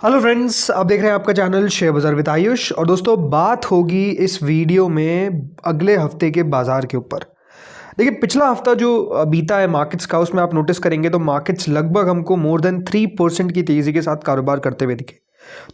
Hello friends, आप देख रहे हैं आपका चैनल शेयर बाजार विद आयुष। और दोस्तों, बात होगी इस वीडियो में अगले हफ्ते के बाजार के ऊपर। देखिए, पिछला हफ्ता जो बीता है मार्केट्स का, उसमें आप नोटिस करेंगे तो मार्केट्स लगभग हमको मोर देन 3% की तेज़ी के साथ कारोबार करते हुए दिखे।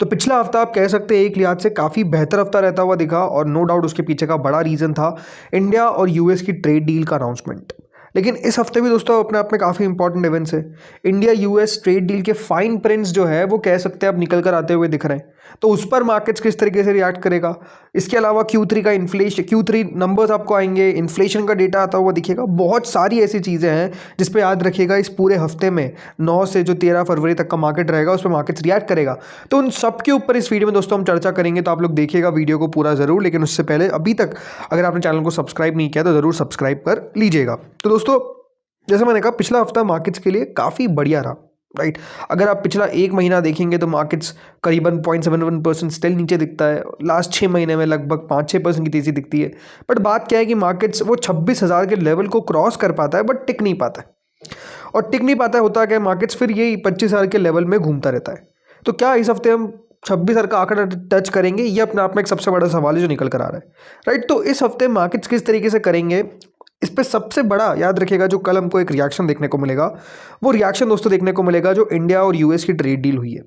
तो पिछला हफ्ता आप कह सकते हैं एक लिहाज से काफ़ी बेहतर हफ्ता रहता हुआ दिखा, और नो डाउट उसके पीछे का बड़ा रीज़न था इंडिया और यूएस की ट्रेड डील का अनाउंसमेंट। लेकिन इस हफ्ते भी दोस्तों अपने आप में काफ़ी इंपॉर्टेंट इवेंट्स है। इंडिया यूएस ट्रेड डील के फाइन प्रिंट्स जो है वो कह सकते हैं अब निकल कर आते हुए दिख रहे हैं। तो उस पर मार्केट्स किस तरीके से रिएक्ट करेगा। इसके अलावा Q3 का इन्फ्लेशन, Q3 नंबर्स आपको आएंगे, इन्फ्लेशन का डेटा आता हुआ दिखेगा। बहुत सारी ऐसी चीज़ें हैं जिस पे याद रखिएगा इस पूरे हफ्ते में 9 से जो 13 फरवरी तक का मार्केट रहेगा उस पर मार्केट्स रिएक्ट करेगा। तो उन सब के ऊपर इस वीडियो में दोस्तों हम चर्चा करेंगे, तो आप लोग देखिएगा वीडियो को पूरा ज़रूर। लेकिन उससे पहले अभी तक अगर आपने चैनल को सब्सक्राइब नहीं किया तो ज़रूर सब्सक्राइब कर लीजिएगा। तो दोस्तों, जैसे मैंने कहा, पिछला हफ्ता मार्केट्स के लिए काफ़ी बढ़िया रहा, राइट। अगर आप पिछला एक महीना देखेंगे तो मार्केट्स करीबन 0.71% स्टिल नीचे दिखता है। लास्ट 6 महीने में लगभग 5-6% की तेज़ी दिखती है। बट बात क्या है कि मार्केट्स वो 26,000 के लेवल को क्रॉस कर पाता है बट टिक नहीं पाता है। और टिक नहीं पाता है, होता क्या है, मार्केट्स फिर यही 25,000 के लेवल में घूमता रहता है। तो क्या इस हफ्ते हम 26,000 का आंकड़ा टच करेंगे? ये अपने आप में एक सबसे बड़ा सवाल है जो निकल कर आ रहा है, राइट। तो इस हफ्ते मार्केट्स किस तरीके से करेंगे, इस पे सबसे बड़ा याद रखिएगा जो कल हमको एक रिएक्शन देखने को मिलेगा, वो रिएक्शन दोस्तों देखने को मिलेगा जो इंडिया और यूएस की ट्रेड डील हुई है।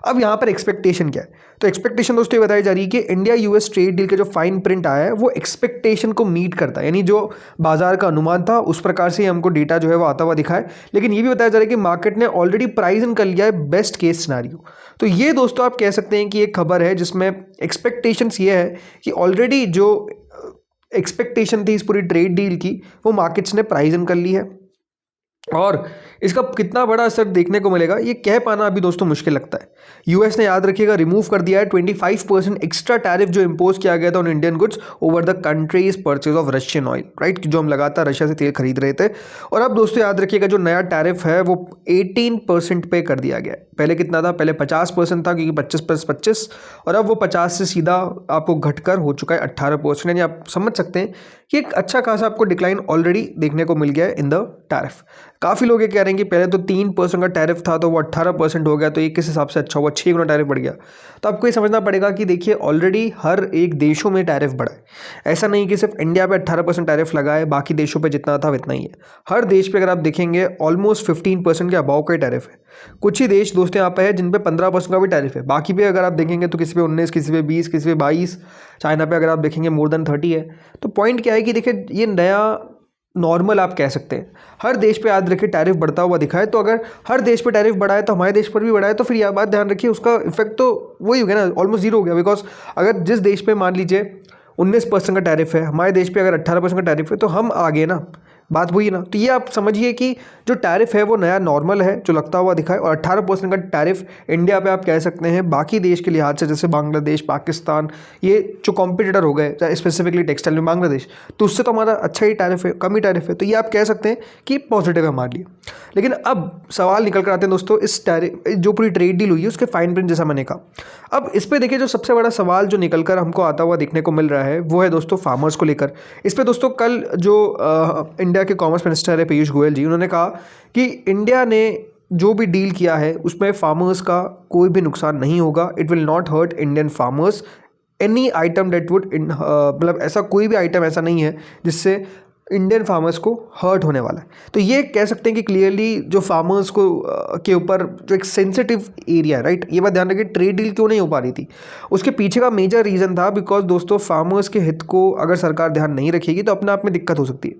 अब यहाँ पर एक्सपेक्टेशन क्या है? तो एक्सपेक्टेशन दोस्तों ये बताई जा रही है कि इंडिया यूएस ट्रेड डील का जो फाइन प्रिंट आया है वो एक्सपेक्टेशन को मीट करता है, यानी जो बाजार का अनुमान था उस प्रकार से ही हमको डेटा जो है वो आता हुआ दिखा है। लेकिन ये भी बताया जा रहा है कि मार्केट ने ऑलरेडी प्राइस इन कर लिया है बेस्ट केस सिनेरियो। तो ये दोस्तों आप कह सकते हैं कि एक खबर है जिसमें एक्सपेक्टेशंस ये है कि ऑलरेडी जो एक्सपेक्टेशन थी इस पूरी ट्रेड डील की वो मार्केट्स ने प्राइस इन कर ली है। और इसका कितना बड़ा असर देखने को मिलेगा ये कह पाना अभी दोस्तों मुश्किल लगता है। यूएस ने याद रखिएगा रिमूव कर दिया है 25% एक्स्ट्रा टैरिफ जो इंपोज किया गया था on Indian goods over the countries purchase of Russian oil, right, जो हम लगातार रशिया से तेल खरीद रहे थे। और अब दोस्तों याद रखिएगा जो नया टैरिफ है वो 18% पे कर दिया गया है। पहले कितना था? पहले 50% था, क्योंकि 25+25, और अब वो 50 से सीधा आपको घटकर हो चुका है 18%। यानी आप समझ सकते हैं कि एक अच्छा खासा आपको डिक्लाइन ऑलरेडी देखने को मिल गया है इन द टैरिफ। काफ़ी लोग ये कह रहे हैं कि पहले तो 3% का टैरिफ था तो वो 18% हो गया, तो ये किस हिसाब से अच्छा हुआ, 6 गुना टैरिफ बढ़ गया। तो आपको ये समझना पड़ेगा कि देखिए ऑलरेडी हर एक देशों में टैरिफ बढ़ा है। ऐसा नहीं कि सिर्फ इंडिया पे 18% टैरिफ लगा है, बाकी देशों पे जितना था उतना ही है। हर देश पे अगर आप देखेंगे ऑलमोस्ट 15% के अबाव का ही टैरिफ है। कुछ ही देश दोस्तों यहाँ पे है जिन पे 15% का भी टैरिफ है। बाकी पे अगर आप देखेंगे तो किसी पे 19, किसी पे 20, किसी पे 22, चाइना पे अगर आप देखेंगे मोर देन 30 है। तो पॉइंट क्या है कि देखिए ये नया नॉर्मल आप कह सकते हैं। हर देश पे याद रखिए टैरिफ बढ़ता हुआ दिखा है। तो अगर हर देश पे टैरिफ बढ़ा है तो हमारे देश पर भी बढ़ा है, तो फिर यह बात ध्यान रखिए उसका इफेक्ट तो वही हो गया ना, ऑलमोस्ट जीरो हो गया। बिकॉज अगर जिस देश पे मान लीजिए 19% का टैरिफ है, हमारे देश पे अगर 18% का टैरिफ है, तो हम आगे ना, बात वही ना। तो ये आप समझिए कि जो टैरिफ है वो नया नॉर्मल है जो लगता हुआ दिखा है। और 18% का टैरिफ इंडिया पे आप कह सकते हैं बाकी देश के लिहाज से, जैसे बांग्लादेश, पाकिस्तान, ये जो कॉम्पिटिटर हो गए स्पेसिफिकली टेक्सटाइल में बांग्लादेश, तो उससे तो हमारा अच्छा ही टैरिफ है, कम ही टैरिफ है। तो ये आप कह सकते हैं कि पॉजिटिव है हमारे लिए। लेकिन अब सवाल निकल कर आते हैं दोस्तों इस टैरिफ जो पूरी ट्रेड डील हुई है उसके फाइन प्रिंट, जैसा मैंने कहा। अब इस पर देखिए जो सबसे बड़ा सवाल जो निकल कर हमको आता हुआ देखने को मिल रहा है वो है दोस्तों फार्मर्स को लेकर। इस पर दोस्तों कल जो इंडिया के कॉमर्स मिनिस्टर है पीयूष गोयल जी, उन्होंने कहा कि इंडिया ने जो भी डील किया है उसमें फार्मर्स का कोई भी नुकसान नहीं होगा। It will not hurt Indian farmers any item that would in, मतलब ऐसा कोई भी आइटम ऐसा नहीं है जिससे इंडियन फार्मर्स को हर्ट होने वाला है। तो ये कह सकते हैं कि क्लियरली जो फार्मर्स को के ऊपर जो एक सेंसिटिव एरिया है, राइट। ये बात ध्यान रखिए ट्रेड डील क्यों नहीं हो पा रही थी, उसके पीछे का मेजर रीज़न था बिकॉज दोस्तों फार्मर्स के हित को अगर सरकार ध्यान नहीं रखेगी तो अपने आप में दिक्कत हो सकती है।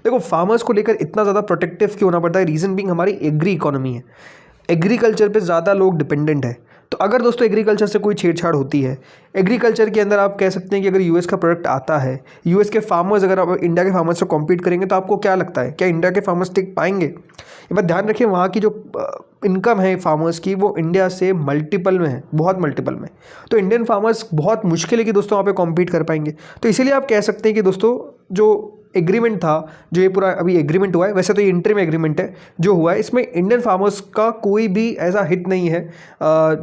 देखो फार्मर्स को लेकर इतना ज़्यादा प्रोटेक्टिव क्यों होना पड़ता है, रीज़न बिंग हमारी एग्री इकोनॉमी है, एग्रीकल्चर पे ज़्यादा लोग डिपेंडेंट है। तो अगर दोस्तों एग्रीकल्चर से कोई छेड़छाड़ होती है, एग्रीकल्चर के अंदर आप कह सकते हैं कि अगर यूएस का प्रोडक्ट आता है, यूएस के फार्मर्स अगर आप इंडिया के फार्मर्स से कॉम्पीट करेंगे तो आपको क्या लगता है क्या इंडिया के फार्मर्स टिक पाएंगे? ये बात ध्यान रखिए, वहाँ की जो इनकम है फार्मर्स की वो इंडिया से मल्टीपल में है, बहुत मल्टीपल में। तो इंडियन फार्मर्स बहुत मुश्किल है कि दोस्तों वहाँ पे कॉम्पीट कर पाएंगे। तो इसीलिए आप कह सकते हैं कि दोस्तों जो एग्रीमेंट था, जो ये पूरा अभी एग्रीमेंट हुआ है, वैसे तो ये इंटरिम एग्रीमेंट है जो हुआ है, इसमें इंडियन फार्मर्स का कोई भी ऐसा हित नहीं है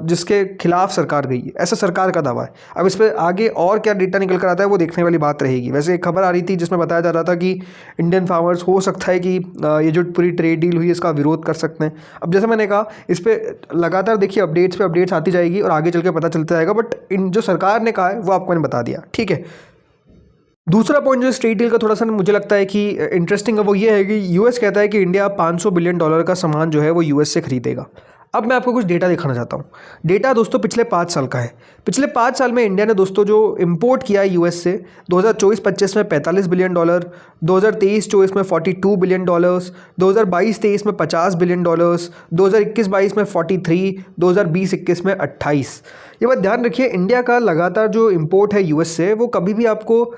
जिसके खिलाफ सरकार गई है, ऐसा सरकार का दावा है। अब इस पर आगे और क्या डेटा निकल कर आता है वो देखने वाली बात रहेगी। वैसे एक खबर आ रही थी जिसमें बताया जा रहा था कि इंडियन फार्मर्स हो सकता है कि ये जो पूरी ट्रेड डील हुई इसका विरोध कर सकते हैं। अब जैसे मैंने कहा, इस पर लगातार देखिए अपडेट्स पे अपडेट्स आती जाएगी और आगे चल के पता चलता जाएगा, बट इन जो सरकार ने कहा है वो आपको मैंने बता दिया, ठीक है। दूसरा पॉइंट जो स्ट्रेट डील का थोड़ा सा मुझे लगता है कि इंटरेस्टिंग है, वो ये है कि यूएस कहता है कि इंडिया $500 बिलियन का सामान जो है वो यूएस से खरीदेगा। अब मैं आपको कुछ डेटा दिखाना चाहता हूँ। डेटा दोस्तों पिछले 5 साल का है। पिछले 5 साल में इंडिया ने दोस्तों जो इंपोर्ट किया है यूएस से, 2024-25 में $45 बिलियन, 2023-24 में $42 बिलियन, 2022-23 में $50 बिलियन, 2021-22 में 43, 2020-21 में 28। ये बात ध्यान रखिए, इंडिया का लगातार जो इंपोर्ट है यूएस से वो कभी भी आपको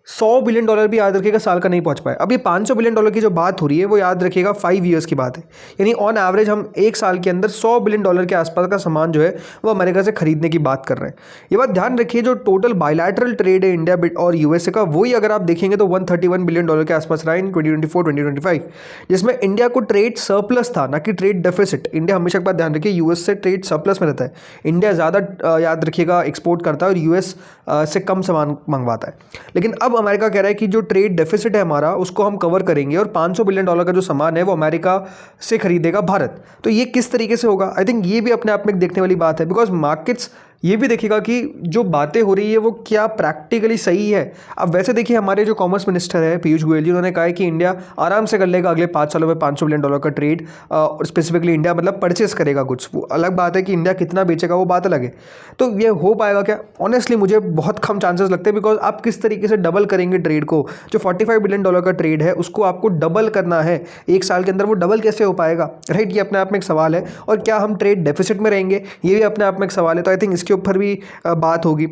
$100 बिलियन भी याद रखिएगा साल का नहीं पहुंच पाए। अब ये $500 बिलियन की जो बात हो रही है वो याद रखिएगा 5 ईयर्स की बात है, यानी ऑन एवरेज हम एक साल के अंदर $100 बिलियन के आसपास का सामान जो है वो अमेरिका से खरीदने की बात कर रहे हैं। ये बात ध्यान रखिए, जो टोटल बायलैटरल ट्रेड है इंडिया और यूएसए का, वही अगर आप देखेंगे तो $131 बिलियन के आसपास रहा इन 2024-2025, जिसमें इंडिया को ट्रेड सरप्लस था, ना कि ट्रेड डेफिसिट। इंडिया हमेशा एक बात ध्यान रखिए, यूएस से ट्रेड सरप्लस में रहता है। इंडिया ज़्यादा याद रखिएगा एक्सपोर्ट करता है और यूएस से कम सामान मंगवाता है। लेकिन अब अमेरिका कह रहा है कि जो ट्रेड डेफिसिट है हमारा उसको हम कवर करेंगे और $500 बिलियन का जो सामान है वो अमेरिका से खरीदेगा भारत। तो ये किस तरीके से होगा, आई थिंक ये भी अपने आप में एक देखने वाली बात है, बिकॉज मार्केट्स ये भी देखेगा कि जो बातें हो रही है वो क्या प्रैक्टिकली सही है। अब वैसे देखिए, हमारे जो कॉमर्स मिनिस्टर है पीयूष गोयल जी, उन्होंने कहा है कि इंडिया आराम से कर लेगा अगले 5 सालों में $500 बिलियन का ट्रेड, और स्पेसिफिकली इंडिया मतलब परचेस करेगा कुछ। वो अलग बात है कि इंडिया कितना बेचेगा वो बात अलग है। तो ये हो पाएगा क्या? ऑनेस्टली मुझे बहुत कम चांसेस लगते हैं, बिकॉज आप किस तरीके से डबल करेंगे ट्रेड को। जो $45 बिलियन का ट्रेड है उसको आपको डबल करना है एक साल के अंदर, वो डबल कैसे हो पाएगा, राइट? ये अपने आप में एक सवाल है। और क्या हम ट्रेड डेफिसिट में रहेंगे, ये भी अपने आप में एक सवाल है। तो आई थिंक इसके ऊपर भी बात होगी।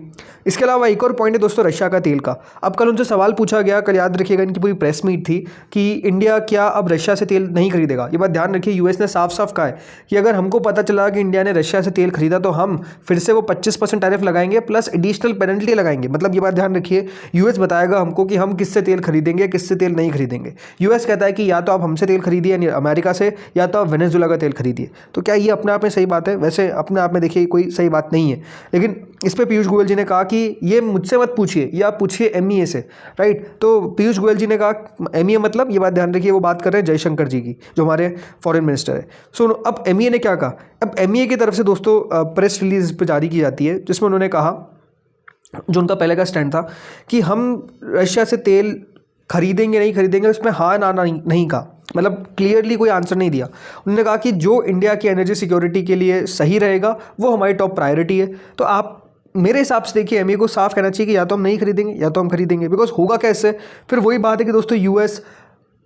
इसके अलावा एक और पॉइंट है दोस्तों, रशिया का तेल का। अब कल उनसे सवाल पूछा गया, कल याद रखिएगा इनकी पूरी प्रेस मीट थी कि इंडिया क्या अब रशिया से तेल नहीं खरीदेगा। ये बात ध्यान रखिए, यूएस ने साफ साफ कहा है कि अगर हमको पता चला कि इंडिया ने रशिया से तेल खरीदा तो हम फिर से वो 25% टैरिफ लगाएंगे प्लस एडिशनल पेनल्टी लगाएंगे। मतलब ये बात ध्यान रखिए, यूएस बताएगा हमको कि हम किससे तेल खरीदेंगे, किससे तेल नहीं खरीदेंगे। यूएस कहता है कि या तो आप हमसे तेल खरीदिए यानी अमेरिका से, या तो आप वेनेजुएला का तेल खरीदिए। तो क्या ये अपने आप में सही बात है? वैसे अपने आप में देखिए कोई सही बात नहीं है, लेकिन इस पे पीयूष गोयल जी ने कहा कि ये मुझसे मत पूछिए, ये आप पूछिए एमईए से, राइट? तो पीयूष गोयल जी ने कहा एमईए मतलब, ये बात ध्यान रखिए, वो बात कर रहे हैं जयशंकर जी की, जो हमारे फॉरेन मिनिस्टर है। सो अब एमईए ने क्या कहा? अब एमईए की तरफ से दोस्तों प्रेस रिलीज पे जारी की जाती है, जिसमें उन्होंने कहा, जो उनका पहले का स्टैंड था कि हम रशिया से तेल खरीदेंगे नहीं खरीदेंगे, उसमें हाँ ना नहीं कहा, मतलब क्लियरली कोई आंसर नहीं दिया। उन्होंने कहा कि जो इंडिया की एनर्जी सिक्योरिटी के लिए सही रहेगा वो हमारी टॉप प्रायोरिटी है। तो आप मेरे हिसाब से देखिए, एमईए को साफ कहना चाहिए कि या तो हम नहीं खरीदेंगे या तो हम खरीदेंगे, बिकॉज होगा कैसे? फिर वही बात है कि दोस्तों यूएस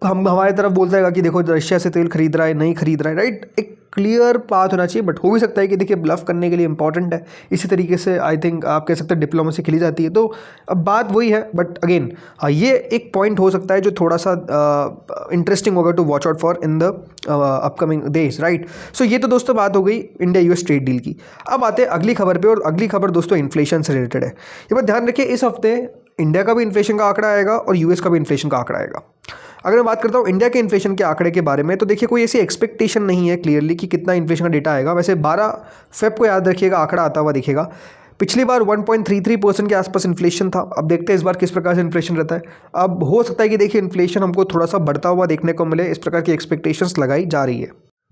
हमारी तरफ बोलता है कि देखो रशिया से तेल खरीद रहा है नहीं खरीद रहा है, राइट? एक क्लियर बात होना चाहिए, बट हो भी सकता है कि देखिए ब्लफ करने के लिए इंपॉर्टेंट है। इसी तरीके से आई थिंक आप कह सकते हैं डिप्लोमेसी खेली जाती है। तो अब बात वही है, बट अगेन हाँ, ये एक पॉइंट हो सकता है जो थोड़ा सा इंटरेस्टिंग होगा to watch out for in the upcoming days, right? So ये तो दोस्तों बात हो गई इंडिया यूएस ट्रेड डील की। अब आते हैं अगली खबर पे, और अगली खबर दोस्तों इन्फ्लेशन से रिलेटेड है। ये बात ध्यान रखिए, इस हफ्ते इंडिया का भी इन्फ्लेशन का आंकड़ा आएगा और यूएस का भी इन्फ्लेशन का आंकड़ा आएगा। अगर मैं बात करता हूँ इंडिया के इन्फ्लेशन के आंकड़े के बारे में, तो देखिए कोई ऐसी एक्सपेक्टेशन नहीं है क्लियरली कि कितना इन्फ्लेशन का डेटा आएगा। वैसे 12 फेब को याद रखिएगा आंकड़ा आता हुआ दिखेगा। पिछली बार 1.33% के आसपास इन्फ्लेशन था। अब देखते हैं इस बार किस प्रकार से इन्फ्लेशन रहता है। अब हो सकता है कि देखिए इन्फ्लेशन हमको थोड़ा सा बढ़ता हुआ देखने को मिले, इस प्रकार की एक्सपेक्टेशंस लगाई जा रही है।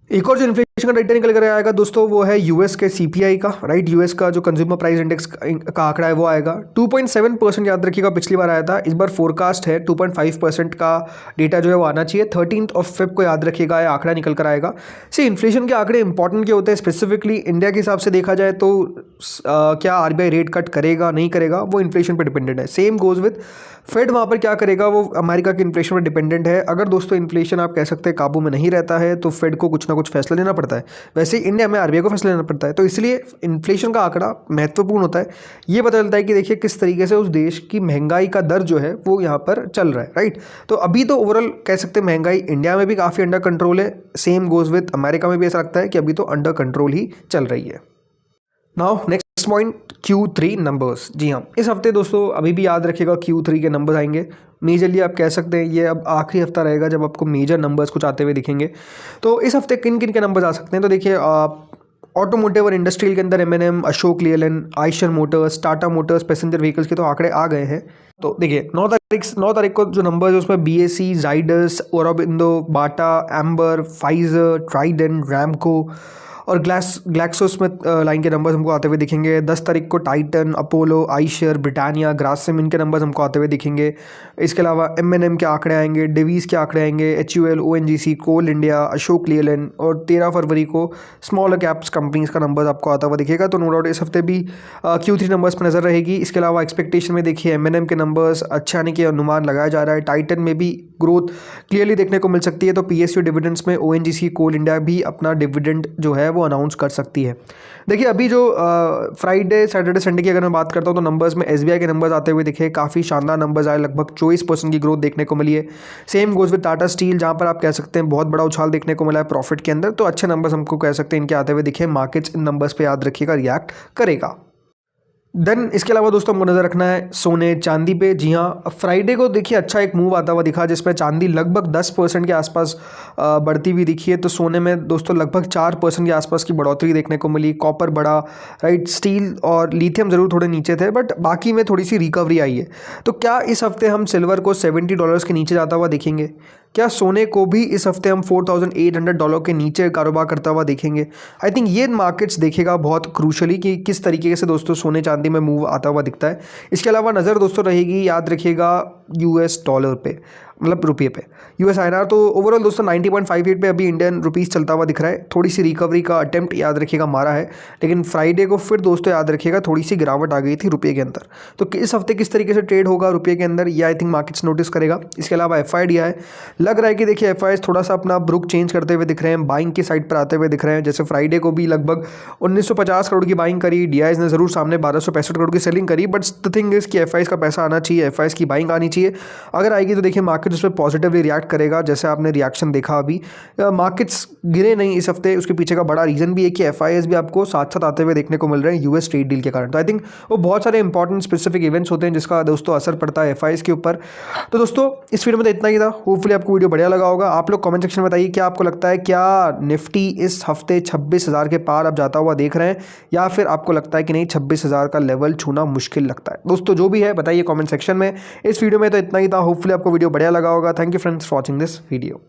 एक और जो इन्फ्लेशन का डेटा निकल कर आएगा दोस्तों, वो है यूएस के सीपीआई का, राइट? यूएस का जो कंज्यूमर प्राइस इंडेक्स का आंकड़ा है वो आएगा। 2.7% याद रखिएगा पिछली बार आया था। इस बार फोरकास्ट है 2.5% का डेटा जो है वो आना चाहिए। 13 फेब को याद रखिएगा, यह आंकड़ा निकल कर आएगा। सी इन्फ्लेशन के आंकड़े इंपॉर्टेंट के होते हैं, स्पेसिफिकली इंडिया के हिसाब से देखा जाए तो क्या आरबीआई रेट कट करेगा नहीं करेगा वो इन्फ्लेशन पर डिपेंडेंट है। सेम गोज विद फेड, वहाँ पर क्या करेगा वो अमेरिका के इन्फ्लेशन पर डिपेंडेंट है। अगर दोस्तों इन्फ्लेशन आप कह सकते हैं काबू में नहीं रहता है तो फेड को कुछ ना कुछ फैसला लेना पड़ता है। वैसे ही इंडिया में आरबीआई को फैसला लेना पड़ता है। तो इसलिए इन्फ्लेशन का आंकड़ा महत्वपूर्ण होता है। ये पता चलता है कि देखिए किस तरीके से उस देश की महंगाई का दर जो है वो यहाँ पर चल रहा है, राइट? तो अभी तो ओवरऑल कह सकते हैं महंगाई इंडिया में भी काफ़ी अंडर कंट्रोल है। सेम गोज विद अमेरिका में भी ऐसा लगता है कि अभी तो अंडर कंट्रोल ही चल रही है। Now next point, Q3 numbers. जी हाँ, इस हफ्ते दोस्तों अभी भी याद रखिएगा Q3 के नंबर्स आएंगे। मेजरली आप कह सकते हैं ये अब आखिरी हफ्ता रहेगा जब आपको मेजर नंबर्स कुछ आते हुए दिखेंगे। तो इस हफ्ते किन किन के नंबर्स आ सकते हैं, तो देखिए ऑटोमोटिव और इंडस्ट्रियल के अंदर M Ashok Leyland, Eicher motors, Tata motors, passenger vehicles के तो आंकड़े आ गए हैं। तो देखिए 9 तारीख को जो नंबर्स है उसमें BSE, जाइडस, औरोबिंदो, बाटा, एम्बर, फाइजर, ट्राइडेंट, रैमको और ग्लैक्सोस्मिथ लाइन के नंबर्स हमको आते हुए दिखेंगे। 10 तारीख को Titan, Apollo, Eicher, Britannia, Grasim, इनके नंबर्स हमको आते हुए दिखेंगे। इसके अलावा M&M के आंकड़े आएंगे, डिवीज़ के आंकड़े आएंगे, HUL, ONGC, कोल इंडिया, अशोक लेलैंड और 13 फरवरी को स्मॉलर कैप्स कंपनीज का नंबर्स आपको आता हुआ दिखेगा। तो नो डाउट इस हफ्ते भी Q3 नंबर्स पर नज़र रहेगी। इसके अलावा एक्सपेक्टेशन में देखिए M&M के नंबर्स अच्छे आने के अनुमान लगाया जा रहा है। टाइटन में भी ग्रोथ क्लियरली देखने को मिल सकती है। तो PSU डिविडेंड्स में ONGC, कोल इंडिया भी अपना डिविडेंड जो है वो अनाउंस कर सकती है। देखिए अभी जो फ्राइडे, सैटरडे, संडे की अगर मैं बात करता हूँ तो नंबर्स में SBI के नंबर्स आते हुए दिखे, काफ़ी शानदार नंबर्स आए, लगभग 24% की ग्रोथ देखने को मिली है। Same goes with Tata steel, जहाँ पर आप कह सकते हैं बहुत बड़ा उछाल देखने को मिला है प्रॉफिट के अंदर। तो अच्छे नंबर्स हमको कह सकते हैं इनके आते हुए दिखे। मार्केट्स इन नंबर्स पे याद रखिएगा रिएक्ट करेगा। देन इसके अलावा दोस्तों हमको नज़र रखना है सोने चांदी पे। जी हाँ, फ्राइडे को देखिए अच्छा एक मूव आता हुआ दिखा जिसमें चांदी लगभग 10% के आसपास बढ़ती हुई दिखी है। तो सोने में दोस्तों लगभग 4% के आसपास की बढ़ोतरी देखने को मिली। कॉपर बढ़ा, राइट, स्टील और लिथियम ज़रूर थोड़े नीचे थे बट बाकी में थोड़ी सी रिकवरी आई है। तो क्या इस हफ्ते हम सिल्वर को $70 के नीचे जाता हुआ देखेंगे? क्या सोने को भी इस हफ्ते हम $4,800 के नीचे कारोबार करता हुआ देखेंगे? आई थिंक ये मार्केट्स देखेगा बहुत क्रूशली कि किस तरीके से दोस्तों सोने चांदी में मूव आता हुआ दिखता है। इसके अलावा नज़र दोस्तों रहेगी, याद रखिएगा, US डॉलर पे, मतलब रुपये पे। US INR तो ओवरऑल दोस्तों 90.58 पे अभी इंडियन रुपीस चलता हुआ दिख रहा है। थोड़ी सी रिकवरी का अटेम्प्ट याद रखिएगा मारा है, लेकिन फ्राइडे को फिर दोस्तों याद रखिएगा थोड़ी सी गिरावट आ गई थी रुपये के अंदर। तो इस हफ्ते किस तरीके से ट्रेड होगा रुपये के अंदर, ये आई थिंक मार्केट्स नोटिस करेगा। इसके अलावा FID है, लग रहा है कि देखिए FIs थोड़ा सा अपना रुख चेंज करते हुए दिख रहे हैं, बाइंग की साइड पर आते हुए दिख रहे हैं। जैसे फ्राइडे को भी लगभग 1950 करोड़ की बाइंग करी, DIs ने ज़रूर सामने 1265 करोड़ की सेलिंग करी, बट द थिंग इज कि FIs का पैसा आना चाहिए, FIs की बाइंग आनी चाहिए। अगर आएगी तो देखिए मार्केट उस पर पॉजिटिवली रिएक्ट करेगा, जैसे आपने रिएक्शन देखा अभी। मार्केट्स गिरे नहीं इस हफ्ते, उसके पीछे का बड़ा रीज़न भी है कि FIs भी आपको साथ साथ आते हुए देखने को मिल रहे हैं US ट्रेड डील के कारण। तो आई थिंक वो बहुत सारे इंपॉर्टेंट स्पेसिफिक इवेंट्स होते हैं जिसका दोस्तों असर पड़ता है FIs के ऊपर। तो दोस्तों इस वीडियो में तो इतना ही था। होपफुली आपको वीडियो बढ़िया लगा होगा। आप लोग कमेंट सेक्शन में बताइए क्या आपको लगता है, क्या निफ्टी इस हफ्ते 26,000 के पार अब जाता हुआ देख रहे हैं, या फिर आपको लगता है कि नहीं 26,000 का लेवल छूना मुश्किल लगता है? दोस्तों जो भी है बताइए कमेंट सेक्शन में। इस वीडियो में तो इतना ही था। होपफुली आपको वीडियो बढ़िया लगा होगा। Thank you friends for watching this video.